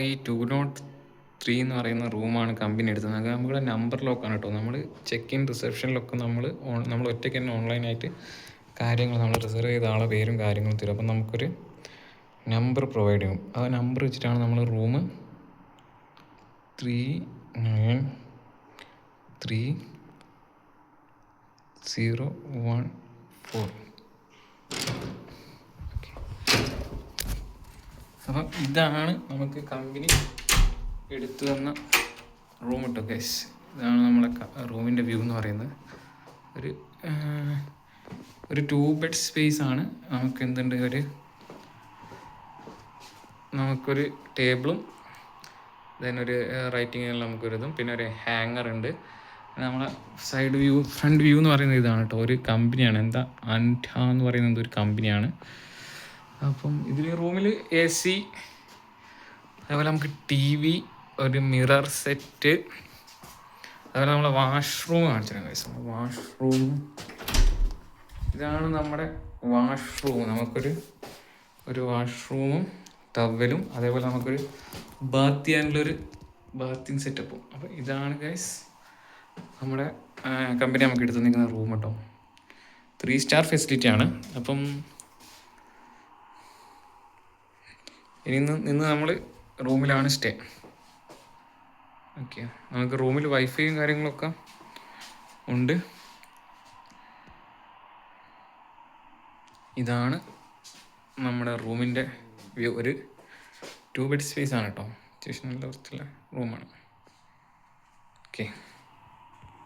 ഈ 203 എന്ന് പറയുന്ന റൂമാണ് കമ്പനി എടുത്തത്. അത് നമ്മുടെ നമ്പർ ലോക്കാണ് കേട്ടോ. നമ്മൾ ചെക്ക് ഇൻ റിസപ്ഷനിലൊക്കെ നമ്മൾ ഒറ്റയ്ക്ക് തന്നെ ഓൺലൈനായിട്ട് കാര്യങ്ങൾ നമ്മൾ റിസർവ് ചെയ്ത ആളെ പേരും കാര്യങ്ങളും തരും. അപ്പം നമുക്കൊരു നമ്പർ പ്രൊവൈഡ് ചെയ്യും. ആ നമ്പർ വെച്ചിട്ടാണ് നമ്മൾ റൂം 39301 അപ്പം ഇതാണ് നമുക്ക് കമ്പനി എടുത്തു തന്ന റൂം കേട്ടോ ഗൈസ്. ഇതാണ് നമ്മളെ റൂമിൻ്റെ വ്യൂ എന്ന് പറയുന്നത്. ഒരു 2 ബെഡ് സ്പേസ് ആണ്. നമുക്ക് എന്തുണ്ട്, നമുക്കൊരു ടേബിളും ഒരു റൈറ്റിങ്ങിനുള്ള നമുക്കൊരിതും പിന്നെ ഒരു ഹാങ്ങർ ഉണ്ട്. നമ്മളെ സൈഡ് വ്യൂ, ഫ്രണ്ട് വ്യൂ എന്ന് പറയുന്നത് ഇതാണ് കേട്ടോ. ഒരു കമ്പനിയാണ്, അൻറ്റ എന്ന് പറയുന്നത് ഒരു കമ്പനിയാണ്. അപ്പം ഇതിൽ റൂമിൽ AC, അതേപോലെ നമുക്ക് TV, ഒരു മിറർ സെറ്റ്, അതുപോലെ നമ്മളെ വാഷ്റൂം കാണിച്ചിട്ടുണ്ട് ഗൈസ്. വാഷ്റൂം ഇതാണ് നമ്മുടെ വാഷ്റൂം. നമുക്കൊരു വാഷ്റൂമും ടവലും അതേപോലെ നമുക്കൊരു ബാത്ത് ചെയ്യാനുള്ളൊരു ബാത്തിങ് സെറ്റപ്പും. അപ്പോൾ ഇതാണ് ഗൈസ് നമ്മുടെ കമ്പനി നമുക്ക് എടുത്ത് നിൽക്കുന്ന റൂം കേട്ടോ. 3 സ്റ്റാർ ഫെസിലിറ്റി ആണ്. അപ്പം ഇന്ന് നമ്മൾ റൂമിലാണ് സ്റ്റേ. ഓക്കെ, നമുക്ക് റൂമിൽ വൈഫൈയും കാര്യങ്ങളൊക്കെ ഉണ്ട്. ഇതാണ് നമ്മുടെ റൂമിൻ്റെ വ്യൂ. ഒരു 2 ബെഡ് സ്പേസ് ആണ് കേട്ടോ. അത്യാവശ്യം നല്ല വൃത്തിയുള്ള റൂമാണ്. ഓക്കെ.